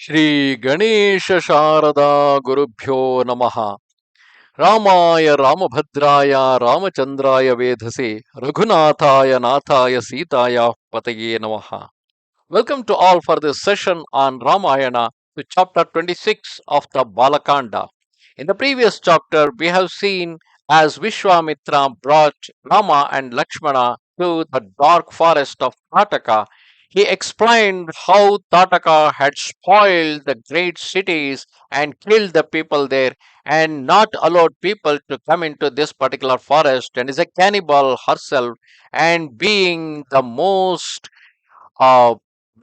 Shri Ganesha Sharada Gurubhyo Namaha Ramaya Ramabhadraya Ramachandraya Vedhase Raghunathaya Nathaya Sitaya Pataye Namaha. Welcome to all for this session on Ramayana to chapter 26 of the Balakanda. In the previous chapter, we have seen as Vishwamitra brought Rama and Lakshmana to the dark forest of Tataka. He explained how Tataka had spoiled the great cities and killed the people there and not allowed people to come into this particular forest and is a cannibal herself and being the most uh,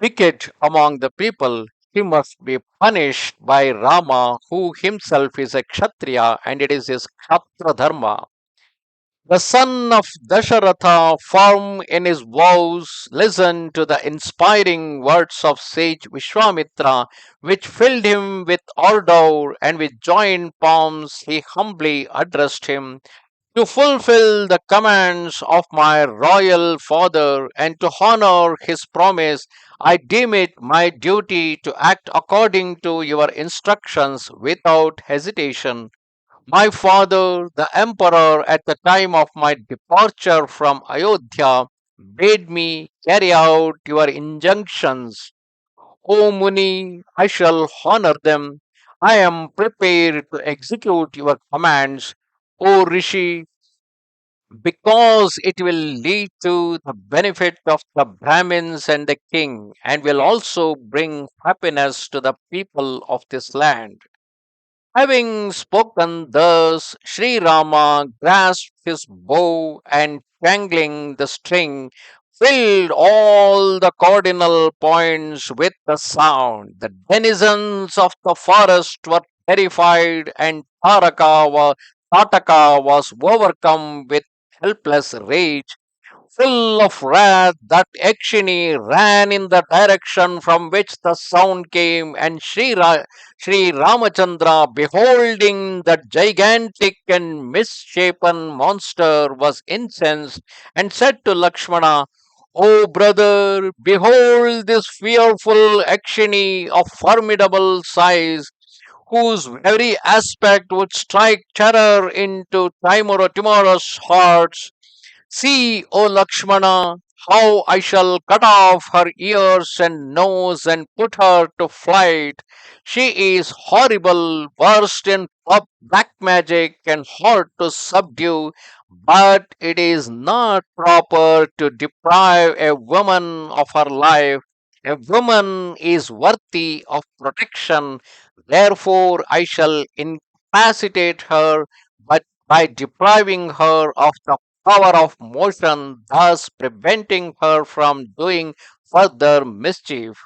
wicked among the people, he must be punished by Rama, who himself is a Kshatriya, and it is his Kshatriya dharma. The son of Dasharatha, firm in his vows, listened to the inspiring words of sage Vishwamitra, which filled him with ardor, and with joined palms he humbly addressed him to fulfill the commands of my royal father and to honor his promise. I deem it my duty to act according to your instructions without hesitation. My father, the emperor, at the time of my departure from Ayodhya, bade me carry out your injunctions. O Muni, I shall honor them. I am prepared to execute your commands. O Rishi, because it will lead to the benefit of the Brahmins and the king, and will also bring happiness to the people of this land. Having spoken thus, Sri Rama grasped his bow and, tangling the string, filled all the cardinal points with the sound. The denizens of the forest were terrified, and Tataka was overcome with helpless rage. Full of wrath, that Yakshini ran in the direction from which the sound came, and Sri Ramachandra, beholding that gigantic and misshapen monster, was incensed and said to Lakshmana, O brother, behold this fearful Yakshini of formidable size, whose very aspect would strike terror into timorous hearts. See, O Lakshmana, how I shall cut off her ears and nose and put her to flight. She is horrible, versed in black magic, and hard to subdue, but it is not proper to deprive a woman of her life. A woman is worthy of protection. Therefore, I shall incapacitate her, but by depriving her of the power of motion, thus preventing her from doing further mischief.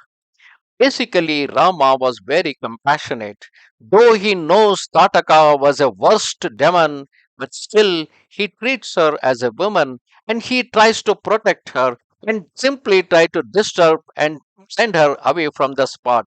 Basically, Rama was very compassionate. Though he knows Tataka was a worst demon, but still he treats her as a woman and he tries to protect her and simply try to disturb and send her away from the spot.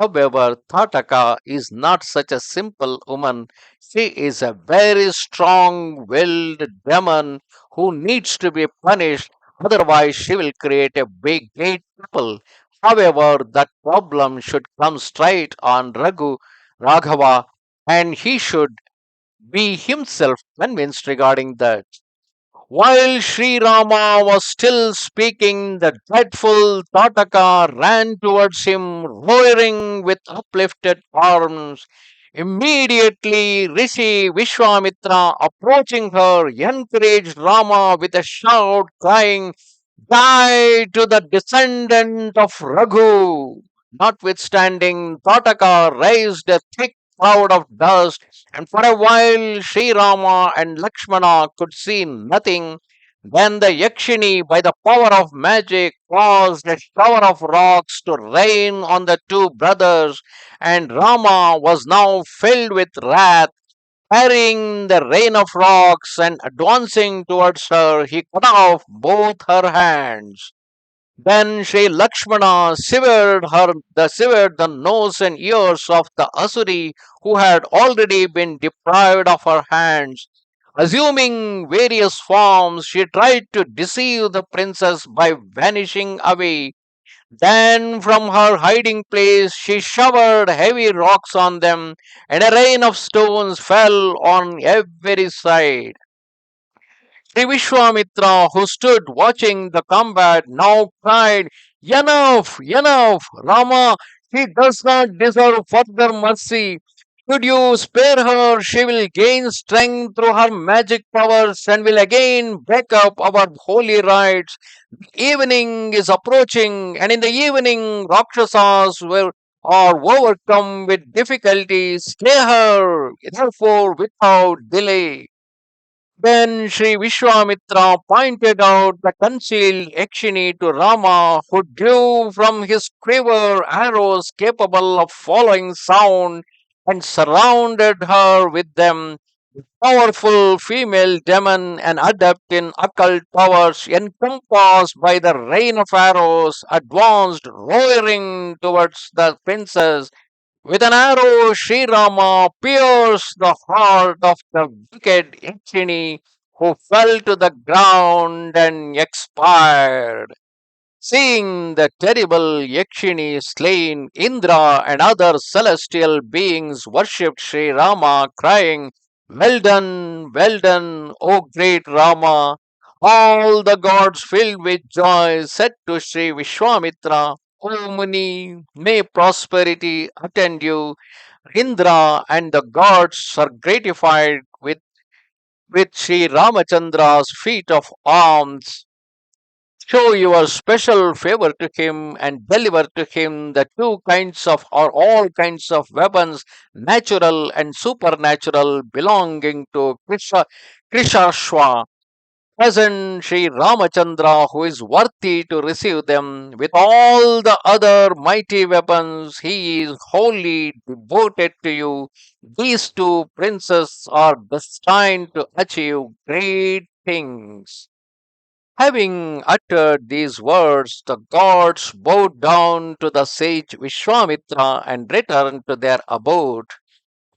However, Tataka is not such a simple woman. She is a very strong willed demon who needs to be punished, otherwise, she will create a big great trouble. However, that problem should come straight on Raghava, and he should be himself convinced regarding that. While Sri Rama was still speaking, the dreadful Tataka ran towards him, roaring with uplifted arms. Immediately, Rishi Vishwamitra, approaching her, encouraged Rama with a shout, crying, Die to the descendant of Raghu! Notwithstanding, Tataka raised a thick cloud of dust, and for a while Sri Rama and Lakshmana could see nothing. Then the Yakshini, by the power of magic, caused a shower of rocks to rain on the two brothers, and Rama was now filled with wrath. Carrying the rain of rocks and advancing towards her, he cut off both her hands. Then Sri Lakshmana severed the nose and ears of the Asuri who had already been deprived of her hands. Assuming various forms, she tried to deceive the princess by vanishing away. Then from her hiding place she showered heavy rocks on them, and a rain of stones fell on every side. Sri Vishwamitra, who stood watching the combat, now cried, "Enough! Enough! Rama, she does not deserve further mercy. Should you spare her, she will gain strength through her magic powers and will again break up our holy rites. Evening is approaching, and in the evening, Rakshasas will are overcome with difficulty. Slay her, therefore, without delay." Then Sri Vishwamitra pointed out the concealed Yakshini to Rama, who drew from his quiver arrows capable of following sound and surrounded her with them. Powerful female demon, an adept in occult powers, encompassed by the rain of arrows, advanced roaring towards the princess. With an arrow, Sri Rama pierced the heart of the wicked Yakshini, who fell to the ground and expired. Seeing the terrible Yakshini slain, Indra and other celestial beings worshipped Sri Rama, crying, well done, O great Rama." All the gods, filled with joy, said to Sri Vishwamitra, "O Muni, may prosperity attend you." Indra and the gods are gratified with Sri Ramachandra's feat of arms. Show your special favor to him and deliver to him the two kinds of or all kinds of weapons, natural and supernatural, belonging to Krishashwa. Present Sri Ramachandra, who is worthy to receive them. With all the other mighty weapons, he is wholly devoted to you. These two princes are destined to achieve great things. Having uttered these words, the gods bowed down to the sage Vishwamitra and returned to their abode.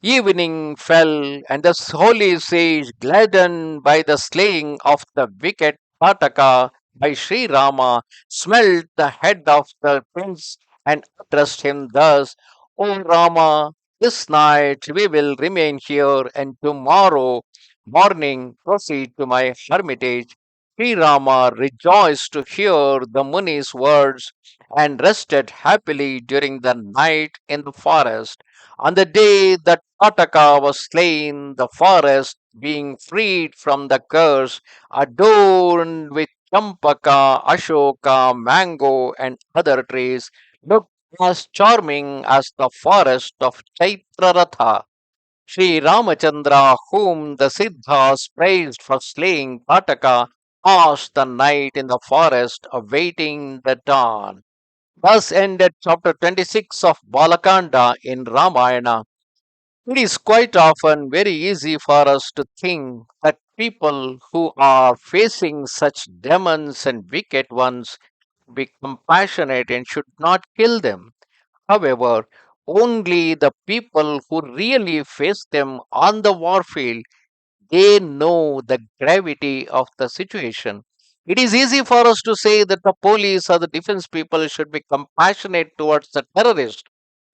Evening fell, and the holy sage, gladdened by the slaying of the wicked Tataka by Sri Rama, smelt the head of the prince and addressed him thus: "O Rama, this night we will remain here, and tomorrow morning proceed to my hermitage." Sri Rama rejoiced to hear the Muni's words and rested happily during the night in the forest. On the day that Tataka was slain, the forest, being freed from the curse, adorned with champaka, ashoka, mango, and other trees, looked as charming as the forest of Chaitraratha. Sri Ramachandra, whom the Siddhas praised for slaying Tataka, passed the night in the forest, awaiting the dawn. Thus ended chapter 26 of Balakanda in Ramayana. It is quite often very easy for us to think that people who are facing such demons and wicked ones be compassionate and should not kill them. However, only the people who really face them on the warfield, they know the gravity of the situation. It is easy for us to say that the police or the defense people should be compassionate towards the terrorist.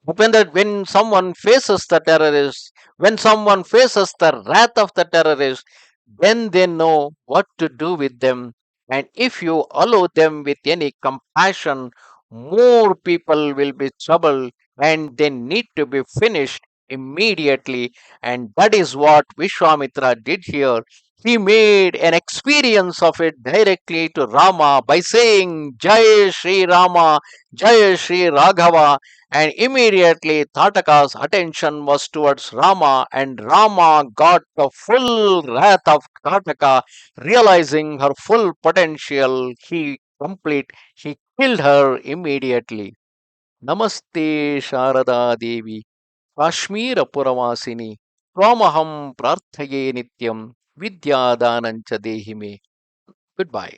But when someone faces the terrorist, when someone faces the wrath of the terrorist, then they know what to do with them. And if you allow them with any compassion, more people will be troubled and they need to be finished immediately. And that is what Vishwamitra did here. He made an experience of it directly to Rama by saying, "Jai Sri Rama, Jai Sri Raghava," and immediately Tataka's attention was towards Rama, and Rama got the full wrath of Tataka, realizing her full potential. He killed her immediately. Namaste Sharada Devi, Kashmira Puravasini, Twamaham Prarthaye Nityam, Vidya Danancha Dehime. Goodbye.